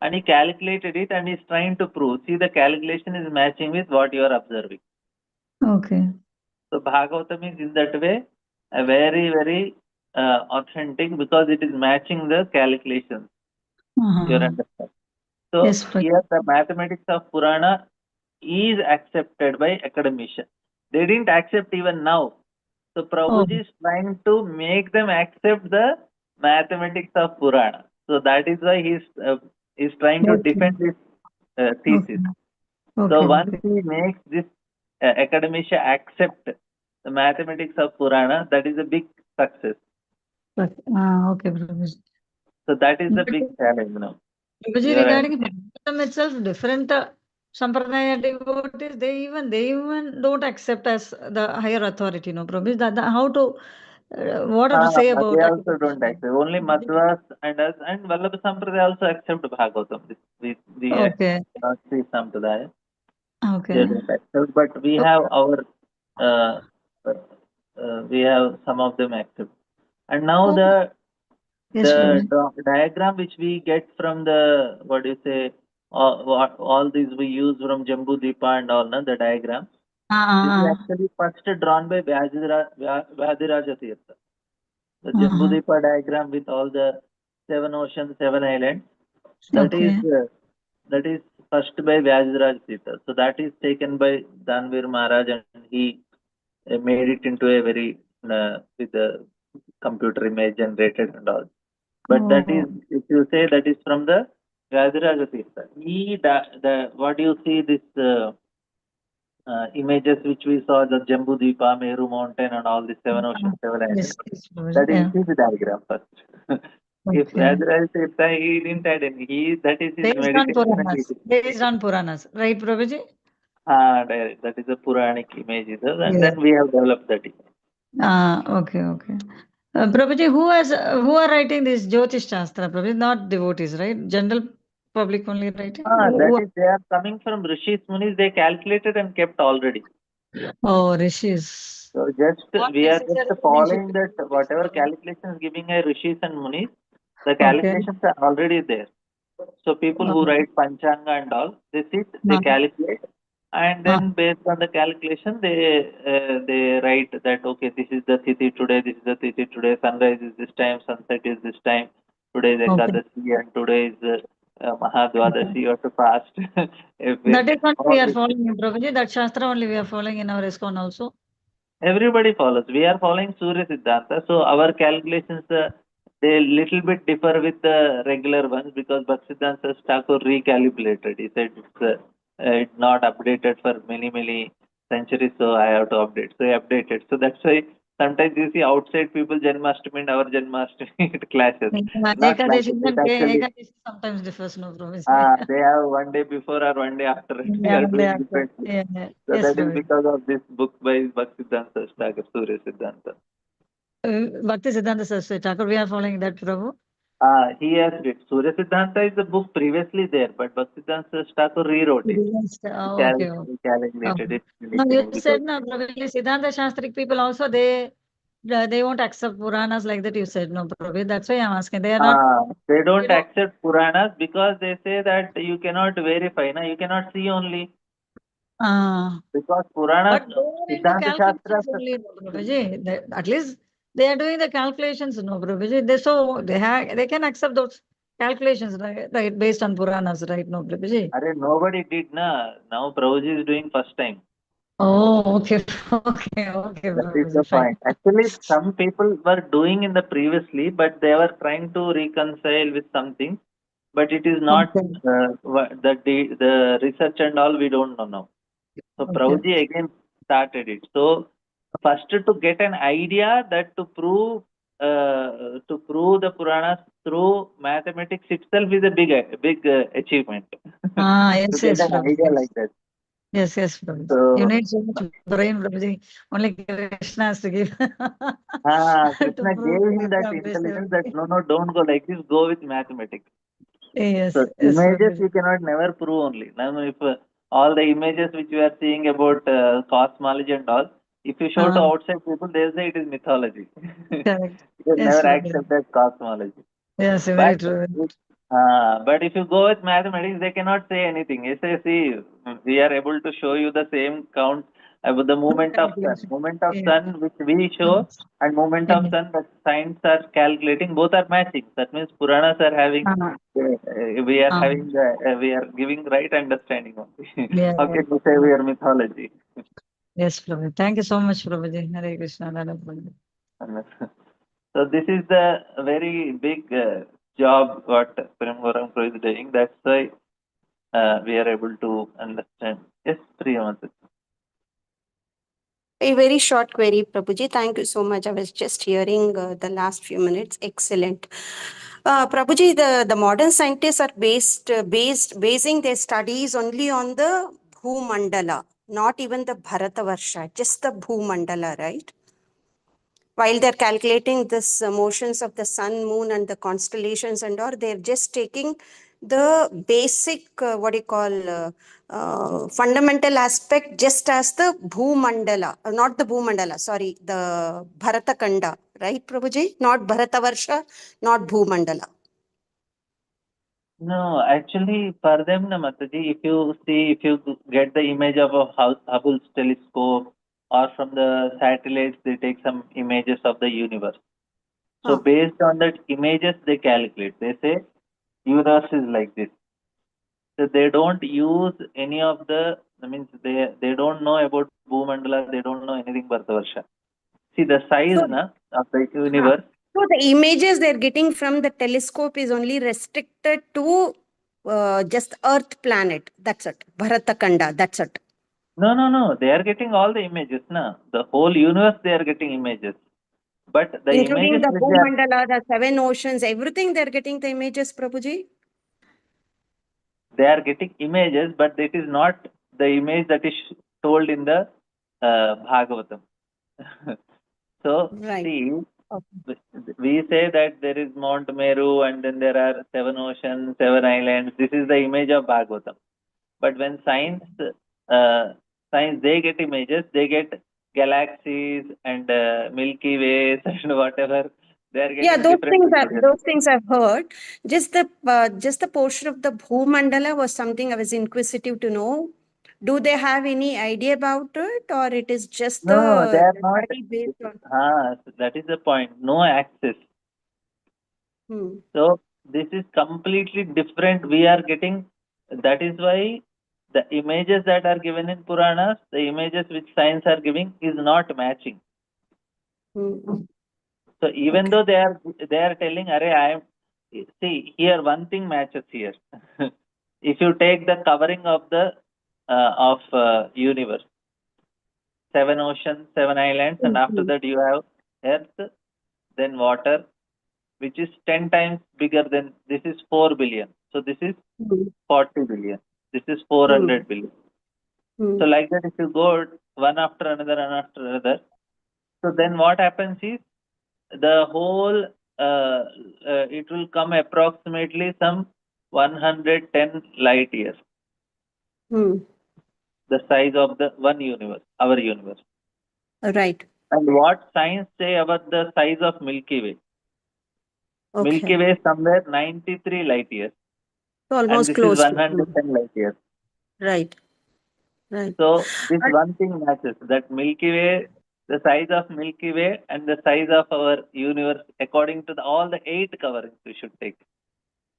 [SPEAKER 2] and he calculated it and he's trying to prove. See, the calculation is matching with what you are observing.
[SPEAKER 4] Okay.
[SPEAKER 2] So Bhagavatam is in that way a very, very authentic because it is matching the calculations. You
[SPEAKER 4] Uh-huh.
[SPEAKER 2] understand? So
[SPEAKER 4] Yes, Prabhu.
[SPEAKER 2] here the mathematics of Purana is accepted by academicians. They didn't accept even now. So
[SPEAKER 4] Oh.
[SPEAKER 2] Prabhuji is trying to make them accept the mathematics of Purana. So that is why he's trying to
[SPEAKER 4] Okay.
[SPEAKER 2] defend this thesis.
[SPEAKER 4] Okay.
[SPEAKER 2] So
[SPEAKER 4] Okay.
[SPEAKER 2] once he makes this academia accept the mathematics of Purana, that is a big success.
[SPEAKER 4] Okay, Prabhuji.
[SPEAKER 2] So that is the
[SPEAKER 4] But
[SPEAKER 2] big challenge now.
[SPEAKER 4] Prabhuji,
[SPEAKER 2] You are
[SPEAKER 4] regarding Bhagavatam itself, different Sampradaya devotees, they even don't accept as the higher authority, no, Prabhuji. How to, what to say about
[SPEAKER 2] they
[SPEAKER 4] that?
[SPEAKER 2] also don't accept. Only Madhvas and us and Vallabha Sampradaya also accept Bhagavatam. We
[SPEAKER 4] Okay.
[SPEAKER 2] not see Sampradaya.
[SPEAKER 4] Okay.
[SPEAKER 2] They don't accept, but we have our we have some of them accept. And now
[SPEAKER 4] Oh, yes, Prabhuji.
[SPEAKER 2] diagram which we get from the what do you say all these we use from Jambu Deepa and all, no, the diagram. This is actually first drawn by Vyadiraja Tirtha. The Jambudipa diagram with all the 7 oceans, 7 islands. That
[SPEAKER 4] Okay.
[SPEAKER 2] is first by Vyasraj Tirtha. So that is taken by Danvir Maharaj, and he made it into a very with the computer image generated and all. But that is, if you say, that is from the Vyasraj Tirtha. The what you see this images which we saw, the Jambu Deepa, Meru Mountain, and all the 7 oceans, 7 islands.
[SPEAKER 4] Yes, Prabhuji.
[SPEAKER 2] That is
[SPEAKER 4] Yeah.
[SPEAKER 2] his diagram first. If
[SPEAKER 4] Okay.
[SPEAKER 2] Vyasraj Tirtha, he didn't add any. That is his
[SPEAKER 4] Based on
[SPEAKER 2] meditation.
[SPEAKER 4] Puranas. Based on Puranas. Right, Prabhuji?
[SPEAKER 2] That is a Puranic image, and
[SPEAKER 4] Yeah.
[SPEAKER 2] then we have developed that.
[SPEAKER 4] Okay, okay. Prabhuji, who are writing this Jyotish Shastra, Prabhuji? Not devotees, right? General public only writing?
[SPEAKER 2] That is, they are coming from Rishis Munis. They calculated and kept already.
[SPEAKER 4] Oh, Rishis.
[SPEAKER 2] So just
[SPEAKER 4] What
[SPEAKER 2] we are
[SPEAKER 4] necessary
[SPEAKER 2] just
[SPEAKER 4] meaning should
[SPEAKER 2] following that whatever calculations giving a Rishis and Munis, the
[SPEAKER 4] Okay.
[SPEAKER 2] calculations are already there. So people who write Panchanga and all, they sit, they calculate, and then based on the calculation, they write that okay, this is the Tithi today, this is the Tithi today, sunrise is this time, sunset is this time, today is
[SPEAKER 4] Okay.
[SPEAKER 2] Ekadasi, and today is Mahadvadasi. You have to fast.
[SPEAKER 4] That is what we are following, Prabhuji. That Shastra only we are following in our ISKCON also.
[SPEAKER 2] Everybody follows. We are following Surya Siddhanta, so our calculations they little bit differ with the regular ones because Bhaktisiddhanta Thakur recalibrated. He said it's not updated for many centuries, so I have to update. So he updated. So that's why sometimes you see outside people Janmashtami and our Janmashtami it clashes. Not clashes.
[SPEAKER 4] Ekadashi
[SPEAKER 2] It actually
[SPEAKER 4] Ekadashi sometimes differs, no, Prabhuji.
[SPEAKER 2] they have one day before or one day after. We
[SPEAKER 4] Yeah,
[SPEAKER 2] are
[SPEAKER 4] one day
[SPEAKER 2] doing
[SPEAKER 4] after.
[SPEAKER 2] differently.
[SPEAKER 4] Yeah.
[SPEAKER 2] So
[SPEAKER 4] Yes,
[SPEAKER 2] that is
[SPEAKER 4] Prabhuji.
[SPEAKER 2] because of this book by Bhaktisiddhanta Thakur, Surya Siddhanta.
[SPEAKER 4] Bhakti Siddhanta Saraswati Thakur, we are following that, Prabhu.
[SPEAKER 2] He has written. Surya Siddhanta is the book previously there, but Bhaktisiddhanta Thakur rewrote it.
[SPEAKER 4] Okay.
[SPEAKER 2] He calculated it.
[SPEAKER 4] No, you said no, Prabhu. Siddhanta Shastric people also they won't accept Puranas like that. You said no, Prabhu. That's why I'm asking. They are not.
[SPEAKER 2] They don't
[SPEAKER 4] You know,
[SPEAKER 2] accept Puranas because they say that you cannot verify. Na? You cannot see only because Puranas,
[SPEAKER 4] but they are into
[SPEAKER 2] Siddhanta Shastra.
[SPEAKER 4] calculations only, no, Prabhuji. At least they are doing the calculations, no, Prabhuji. They can accept those calculations, right, based on Puranas, right, no, Prabhuji.
[SPEAKER 2] Nobody did na. Now Prabhuji is doing first time.
[SPEAKER 4] Oh, okay, okay,
[SPEAKER 2] That is
[SPEAKER 4] Prabhuji,
[SPEAKER 2] the
[SPEAKER 4] fine.
[SPEAKER 2] point. Actually, some people were doing in the previously, but they were trying to reconcile with something. But it is not
[SPEAKER 4] Okay.
[SPEAKER 2] the research and all we don't know now. So
[SPEAKER 4] Okay.
[SPEAKER 2] Prabhuji again started it. So first to get an idea that to prove the Puranas through mathematics itself is a big achievement.
[SPEAKER 4] Yes,
[SPEAKER 2] To get
[SPEAKER 4] yes,
[SPEAKER 2] an
[SPEAKER 4] Prabhuji.
[SPEAKER 2] idea like that.
[SPEAKER 4] Yes, Prabhuji.
[SPEAKER 2] So
[SPEAKER 4] You need so much brain, Prabhuji. Only Krishna has to give.
[SPEAKER 2] Krishna
[SPEAKER 4] To prove
[SPEAKER 2] gave him that
[SPEAKER 4] accomplish
[SPEAKER 2] intelligence that
[SPEAKER 4] everything.
[SPEAKER 2] no, don't go like this, go with mathematics. So
[SPEAKER 4] Yes,
[SPEAKER 2] images
[SPEAKER 4] Prabhuji.
[SPEAKER 2] you cannot never prove only. Now if all the images which you are seeing about cosmology and all, if you show to outside people, they'll say it is mythology.
[SPEAKER 4] Correct.
[SPEAKER 2] They will
[SPEAKER 4] Yes,
[SPEAKER 2] never
[SPEAKER 4] Prabhuji.
[SPEAKER 2] accept that cosmology.
[SPEAKER 4] Yes, very
[SPEAKER 2] But
[SPEAKER 4] true.
[SPEAKER 2] but if you go with mathematics, they cannot say anything. They say, see, we are able to show you the same count about the movement of sun.
[SPEAKER 4] Calculation.
[SPEAKER 2] Movement of
[SPEAKER 4] Yeah.
[SPEAKER 2] sun which we show and movement of sun that science are calculating, both are matching. That means Puranas are having, we are having, we are giving right understanding only.
[SPEAKER 4] Yeah.
[SPEAKER 2] How can we say we are mythology?
[SPEAKER 4] Yes, Prabhuji. Thank you so much, Prabhuji. Hare Krishna. Hare Krishna.
[SPEAKER 2] So this is the very big job what Prem is doing. That's why we are able to understand. Yes, Priyamata.
[SPEAKER 5] A very short query, Prabhuji. Thank you so much. I was just hearing the last few minutes. Excellent. Prabhuji, the modern scientists are basing their studies only on the Bhumandala, not even the Bharatavarsha, just the Bhumandala, right? While they're calculating this motions of the sun, moon, and the constellations and all, they're just taking the basic, fundamental aspect just as the Bhumandala, not the Bhumandala, sorry, the Bharatakanda, right, Prabhuji? Not Bharatavarsha, not Bhumandala.
[SPEAKER 2] No, actually, for them, na Mataji, if you get the image of a Hubble's telescope or from the satellites, they take some images of the universe. So based on that images, they calculate. They say universe is like this. So they don't use any of the. I mean, they don't know about Bhumandala. They don't know anything Bharatavarsha. See the size
[SPEAKER 5] So,
[SPEAKER 2] na of the universe.
[SPEAKER 5] So the images they're getting from the telescope is only restricted to just Earth planet. That's it. Bharatakanda. That's it.
[SPEAKER 2] No. They are getting all the images na. The whole universe they are getting images. But the
[SPEAKER 5] Including
[SPEAKER 2] images
[SPEAKER 5] the
[SPEAKER 2] which
[SPEAKER 5] Bhumandala, the seven oceans, everything they're getting the images, Prabhuji.
[SPEAKER 2] they are getting images, but it is not the image that is told in the Bhagavatam. So
[SPEAKER 5] Right.
[SPEAKER 2] see,
[SPEAKER 5] Okay.
[SPEAKER 2] we say that there is Mount Meru and then there are 7 oceans, 7 islands. This is the image of Bhagavatam. But when science they get images, they get galaxies and Milky Ways and whatever. They are
[SPEAKER 5] Yeah,
[SPEAKER 2] getting different images.
[SPEAKER 5] those things I've heard. Just the portion of the Bhumandala was something I was inquisitive to know. Do they have any idea about it, or it is just
[SPEAKER 2] No, they
[SPEAKER 5] the
[SPEAKER 2] are not.
[SPEAKER 5] study based on?
[SPEAKER 2] So that is the point. No access.
[SPEAKER 5] Hmm.
[SPEAKER 2] So this is completely different. We are getting. That is why the images that are given in Puranas, the images which science are giving, is not matching.
[SPEAKER 5] Hmm.
[SPEAKER 2] So even though they are telling, "Arey, I am." See here, one thing matches here. If you take the covering of the universe, 7 oceans, 7 islands, and after that you have earth, then water, which is 10 times bigger than this is 4 billion. So this is 40 billion. This is 400 billion. So like that, if you go one after another and after another, so then what happens is the whole it will come approximately some 110 light years. The size of the one universe, our universe.
[SPEAKER 5] Right.
[SPEAKER 2] And what science say about the size of Milky Way?
[SPEAKER 5] Okay.
[SPEAKER 2] Milky Way is somewhere 93 light years.
[SPEAKER 5] So
[SPEAKER 2] And
[SPEAKER 5] almost
[SPEAKER 2] this is
[SPEAKER 5] close to.
[SPEAKER 2] 110 light years.
[SPEAKER 5] Right. Right.
[SPEAKER 2] So this one thing matches, that Milky Way, the size of Milky Way and the size of our universe, according to all the 8 coverings we should take.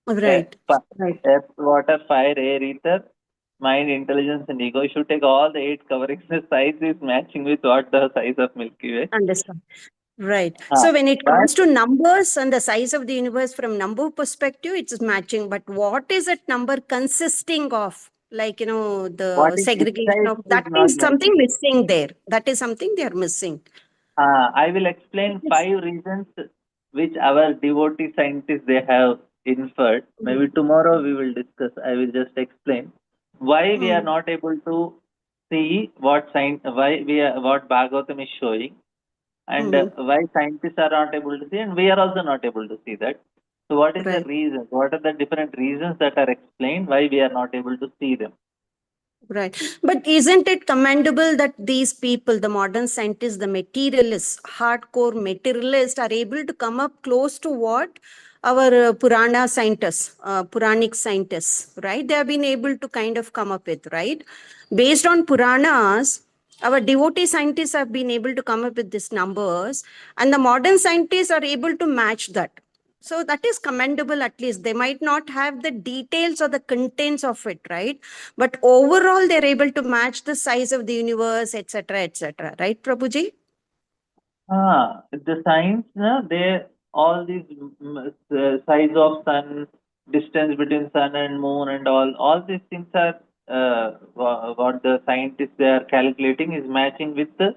[SPEAKER 5] Right. Right.
[SPEAKER 2] Earth, water, fire, air, ether, mind, intelligence, and ego. You should take all the 8 coverings. The size is matching with what the size of Milky Way.
[SPEAKER 5] Understand. Right. So when it comes to numbers and the size of the universe from number perspective, it's matching. But what is that number consisting of? Like, the segregation of that is something missing there. That is something they are missing.
[SPEAKER 2] I will explain 5 reasons which our devotee scientists they have inferred. Maybe tomorrow we will discuss. I will just explain why we are not able to see what Bhagavatam is showing, and why scientists are not able to see, and we are also not able to see that. So what is the reason? What are the different reasons that are explained why we are not able to see them?
[SPEAKER 5] Right. But isn't it commendable that these people, the modern scientists, the materialists, hardcore materialists, are able to come up close to what our Purana scientists, Puranic scientists, right? They have been able to kind of come up with, right? Based on Puranas, our devotee scientists have been able to come up with these numbers, and the modern scientists are able to match that. So that is commendable. At least they might not have the details or the contents of it, right? But overall, they're able to match the size of the universe, etc., etc. Right, Prabhuji?
[SPEAKER 2] The science, all these size of sun, distance between sun and moon, and all these things are what the scientists they are calculating is matching with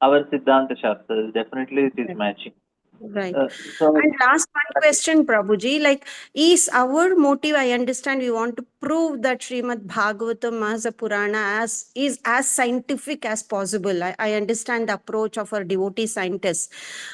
[SPEAKER 2] our Siddhanta Shastra. Definitely, it is
[SPEAKER 5] Right.
[SPEAKER 2] matching.
[SPEAKER 5] Right.
[SPEAKER 2] So
[SPEAKER 5] And last one question, Prabhuji, like, is our motive, I understand we want to prove that Srimad Bhagavatam as a Purana is as scientific as possible. I understand the approach of our devotee scientists.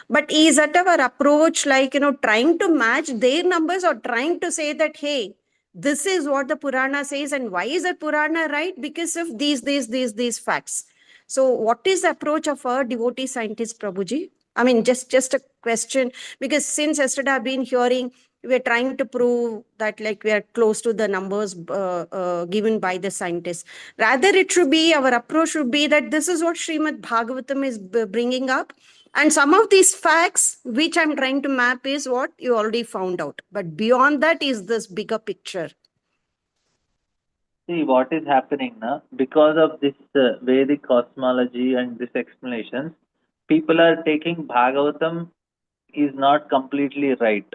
[SPEAKER 5] But is that our approach, like, trying to match their numbers or trying to say that, hey, this is what the Purana says, and why is the Purana right? Because of these facts. So what is the approach of our devotee scientists, Prabhuji? I mean, just a question, because since yesterday I've been hearing we're trying to prove that like we are close to the numbers given by the scientists. Rather, it should be our approach should be that this is what Srimad Bhagavatam is bringing up, and some of these facts which I'm trying to map is what you already found out. But beyond that is this bigger picture.
[SPEAKER 2] see what is happening now because of this Vedic cosmology and this explanations. People are taking Bhagavatam is not completely right.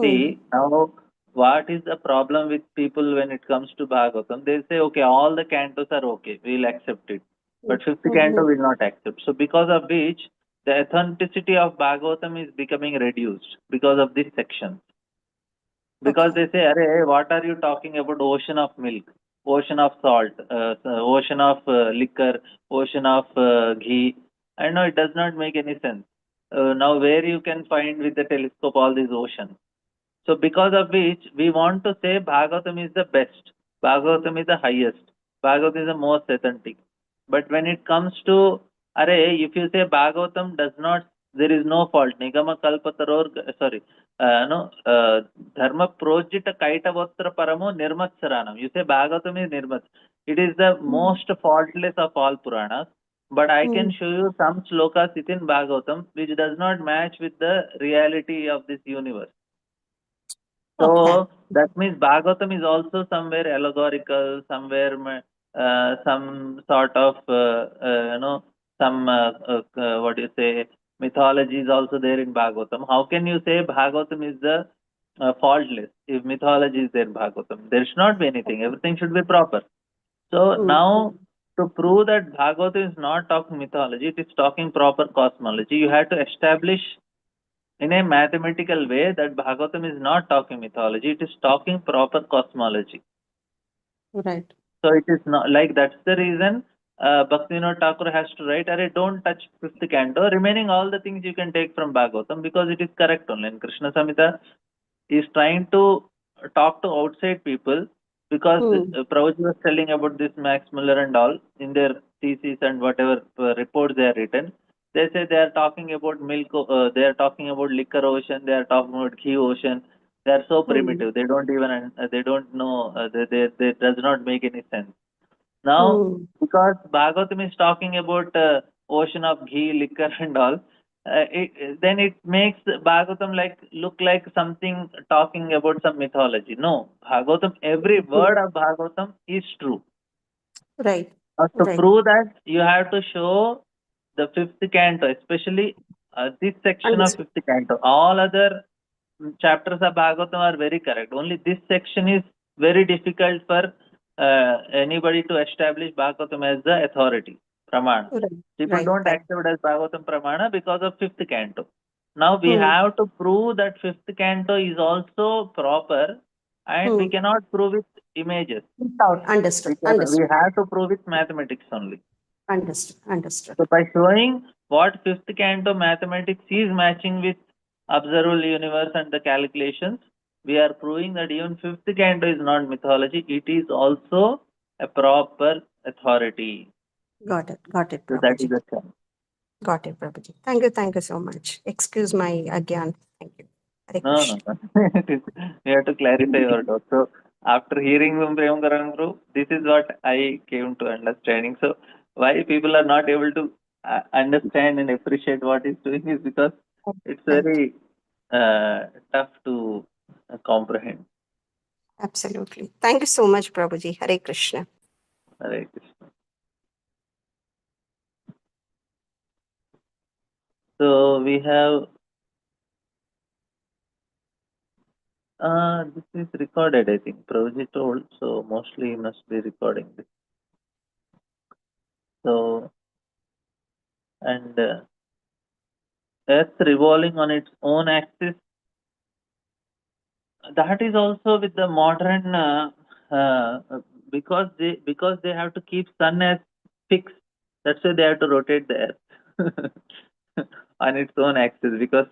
[SPEAKER 2] See, now what is the problem with people when it comes to Bhagavatam? They say, okay, all the cantos are okay, we'll accept it. But fifth canto will not accept. So because of which the authenticity of Bhagavatam is becoming reduced because of this section. Because
[SPEAKER 5] Okay.
[SPEAKER 2] they say, Arey, what are you talking about? Ocean of milk, ocean of salt, ocean of liquor, ocean of ghee. I know it does not make any sense. Now, where you can find with the telescope all these oceans? So because of which we want to say Bhagavatam is the best, Bhagavatam is the highest, Bhagavatam is the most authentic. But when it comes to, if you say Bhagavatam does not, there is no fault. Nigama kalpataror, sorry, no, dharma projita kaitavotra paramo nirmatsaranam. You say Bhagavatam is nirmat. It is the most faultless of all Puranas. But I can show you some slokas within Bhagavatam which does not match with the reality of this universe.
[SPEAKER 5] Okay.
[SPEAKER 2] So that means Bhagavatam is also somewhere allegorical, somewhere some sort of some what do you say mythology is also there in Bhagavatam. How can you say Bhagavatam is the faultless if mythology is there in Bhagavatam? There should not be anything. Everything should be proper. So now to prove that Bhagavatam is not talking mythology, it is talking proper cosmology. You have to establish in a mathematical way that Bhagavatam is not talking mythology, it is talking proper cosmology.
[SPEAKER 5] Right.
[SPEAKER 2] So it is not like that's the reason Bhaktivinoda Thakur has to write, don't touch fifth canto, remaining all the things you can take from Bhagavatam because it is correct only. And Krishna Samhita is trying to talk to outside people because Prabhuji was telling about this Max Muller and all in their thesis and whatever reports they are written. They say they are talking about milk, they are talking about liquor ocean, they are talking about ghee ocean. They are so primitive. They don't even, they don't know, they does not make any sense. Now, because Bhagavatam is talking about ocean of ghee, liquor and all, then it makes Bhagavatam like look like something talking about some mythology. No, Bhagavatam, every word of Bhagavatam is true.
[SPEAKER 5] Right.
[SPEAKER 2] To
[SPEAKER 5] Right.
[SPEAKER 2] prove that, you have to show the fifth canto, especially this section of
[SPEAKER 5] Understood.
[SPEAKER 2] fifth canto. All other chapters of Bhagavatam are very correct. Only this section is very difficult for anybody to establish Bhagavatam as the authority, Pramana.
[SPEAKER 5] Right.
[SPEAKER 2] People
[SPEAKER 5] Right.
[SPEAKER 2] don't
[SPEAKER 5] Right.
[SPEAKER 2] accept as Bhagavatam Pramana because of fifth canto. Now we have to prove that fifth canto is also proper and we cannot prove with images.
[SPEAKER 5] Understood.
[SPEAKER 2] We
[SPEAKER 5] Understood.
[SPEAKER 2] have to prove with mathematics only.
[SPEAKER 5] Understood. Understood.
[SPEAKER 2] So by showing what fifth canto mathematics is matching with observable universe and the calculations, we are proving that even fifth canto is not mythology, it is also a proper authority.
[SPEAKER 5] Got it. Got it,
[SPEAKER 2] So that is
[SPEAKER 5] Prabhuji.
[SPEAKER 2] the term.
[SPEAKER 5] Got it, Prabhuji. Thank you. Thank you so much. Excuse my again. Thank you. Hare
[SPEAKER 2] No,
[SPEAKER 5] Krishna.
[SPEAKER 2] It is, we have to clarify your doubt. So after hearing from Prem Karan Guru, this is what I came to understanding. So why people are not able to understand and appreciate what he's doing is because it's
[SPEAKER 5] Right.
[SPEAKER 2] very tough to comprehend.
[SPEAKER 5] Absolutely. Thank you so much, Prabhuji. Hare Krishna.
[SPEAKER 2] Right. So we have This is recorded, I think. Prabhuji told, so mostly he must be recording this. So, and Earth revolving on its own axis, that is also with the modern, because they have to keep sun as fixed. That's why they have to rotate the Earth on its own axis, because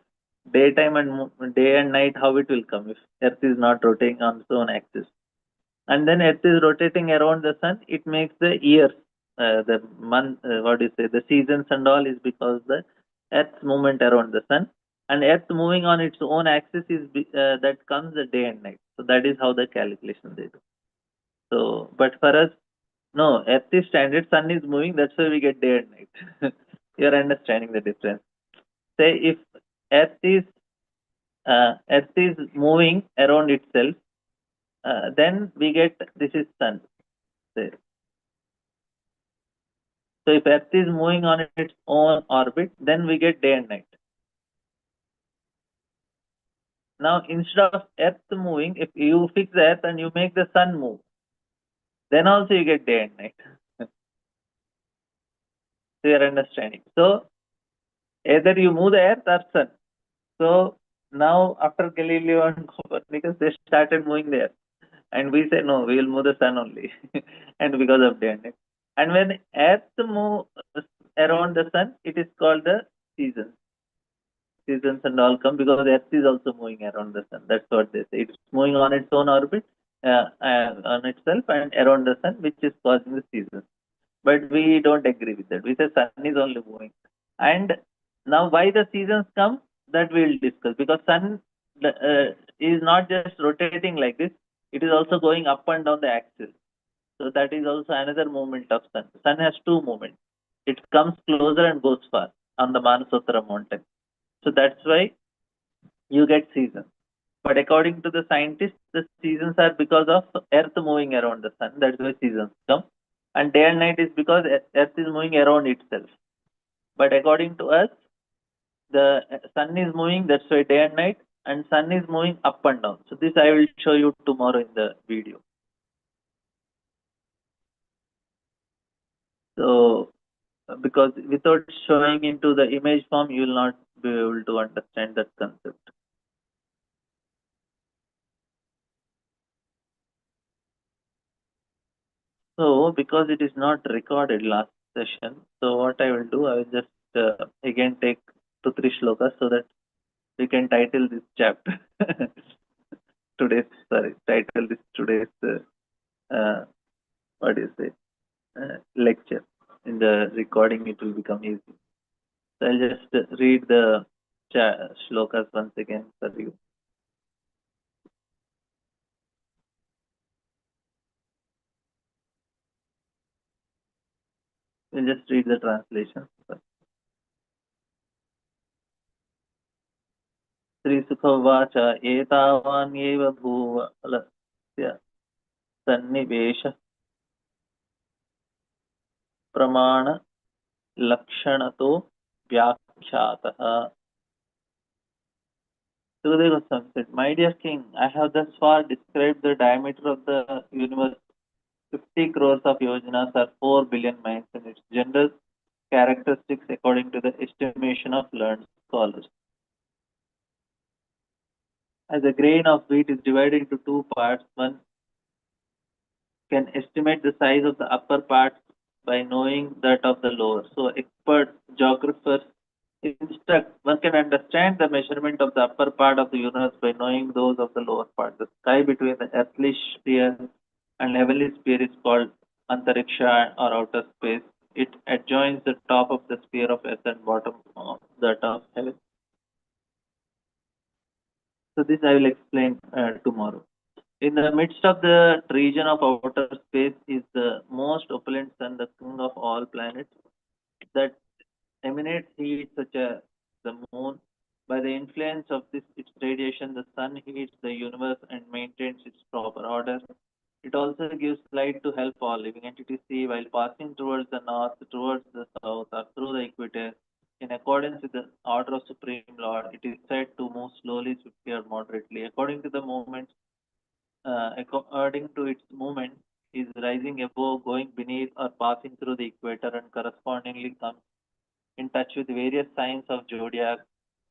[SPEAKER 2] daytime and day and night, how it will come if Earth is not rotating on its own axis? And then Earth is rotating around the sun. It makes the years, the month, what do you say, the seasons and all is because the Earth's movement around the sun, and Earth moving on its own axis is that comes the day and night. So that is how the calculation they do. So, but for us, no, Earth is standard, sun is moving. That's why we get day and night. You are understanding the difference. Say if Earth is moving around itself, then we get this is sun. Say. So if Earth is moving on its own orbit, then we get day and night. Now, instead of Earth moving, if you fix the Earth and you make the sun move, then also you get day and night. So you are understanding. So either you move the Earth or sun. So now after Galileo and Copernicus, they started moving the Earth. And we say, no, we will move the sun only. And because of day and night. And when Earth moves around the sun, it is called the seasons. Seasons and all come because Earth is also moving around the sun. That's what they say. It's moving on its own orbit, on itself and around the sun, which is causing the seasons. But we don't agree with that. We say sun is only moving. And now why the seasons come, that we will discuss. Because sun is not just rotating like this, it is also going up and down the axis. So that is also another movement of sun. Sun has two movements. It comes closer and goes far on the Manasotra mountain. So that's why you get seasons. But according to the scientists, the seasons are because of Earth moving around the sun. That's why seasons come. And day and night is because Earth is moving around itself. But according to us, the sun is moving, that's why day and night, and sun is moving up and down. So this I will show you tomorrow in the video. So because without showing into the image form, you will not be able to understand that concept. So because it is not recorded last session, so what I will do, I will just again take 2-3 shlokas so that we can title this chapter title this today's what do you say, lecture. In the recording it will become easy. So I'll just read the shlokas once again for you. We'll just read the translation. श्रीसुखवाच एतावान्येव भूवलस्य सन्निवेश प्रमाणलक्षणतो व्याख्यातः. Sukadeva Goswami said, my dear king, I have thus far described the diameter of the universe. 50 crores of yojanas or 4 billion miles and its general characteristics according to the estimation of learned scholars. As a grain of wheat is divided into two parts, one can estimate the size of the upper part by knowing that of the lower. So expert geographers instruct one can understand the measurement of the upper part of the universe by knowing those of the lower part. The sky between the earthly sphere and heavenly sphere is called Antariksha or outer space. It adjoins the top of the sphere of earth and bottom of that of heaven. So this I will explain tomorrow. In the midst of the region of outer space is the most opulent sun, the king of all planets, that emanates heat such as the moon. By the influence of its radiation, the sun heats the universe and maintains its proper order. It also gives light to help all living entities see while passing towards the north, towards the south, or through the equator. In accordance with the order of Supreme Lord, it is said to move slowly, swiftly, or moderately. moderately. According to the movement, according to its movement, is rising above, going beneath, or passing through the equator, and correspondingly comes in touch with various signs of zodiac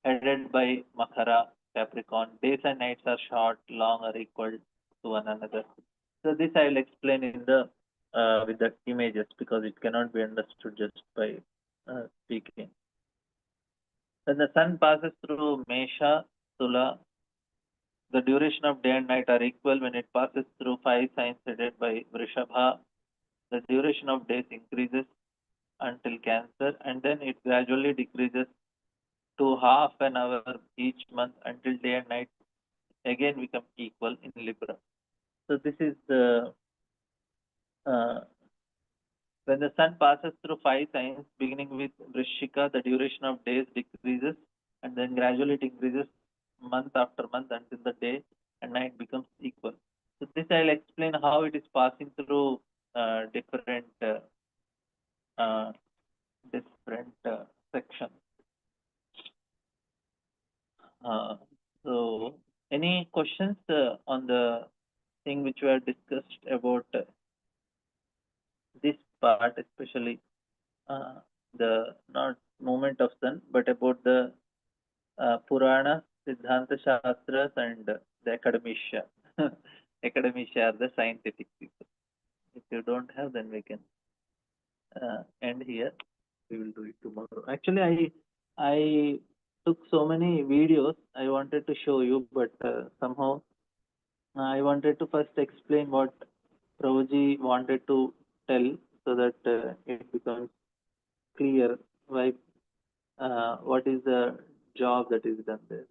[SPEAKER 2] headed by Makara, Capricorn. Days and nights are short, long, or equal to one another. So this I will explain in the with the images, because it cannot be understood just by speaking. When the sun passes through Mesha, Tula, the duration of day and night are equal. When it passes through 5 signs headed by Vrishabha, the duration of days increases until Cancer, and then it gradually decreases to half an hour each month until day and night again become equal in Libra. So this is the when the sun passes through 5 signs, beginning with Vrishika, the duration of days decreases and then gradually it increases month after month until the day and night becomes equal. So this I'll explain how it is passing through different sections. So any questions on the thing which we have discussed about this part, especially the not movement of sun, but about the Purana, Siddhanta Shastras, and the Academia. Academia are the scientific people. If you don't have, then we can end here. We will do it tomorrow. Actually, I took so many videos I wanted to show you, but somehow I wanted to first explain what Prabhuji wanted to tell, so that it becomes clear why what is the job that is done there.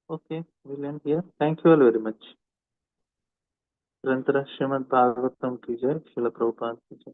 [SPEAKER 2] Okay, we'll end here. Thank you all very much. Grantara Srimad Bhagavatam ki jai, Srila Prabhupada ki jai.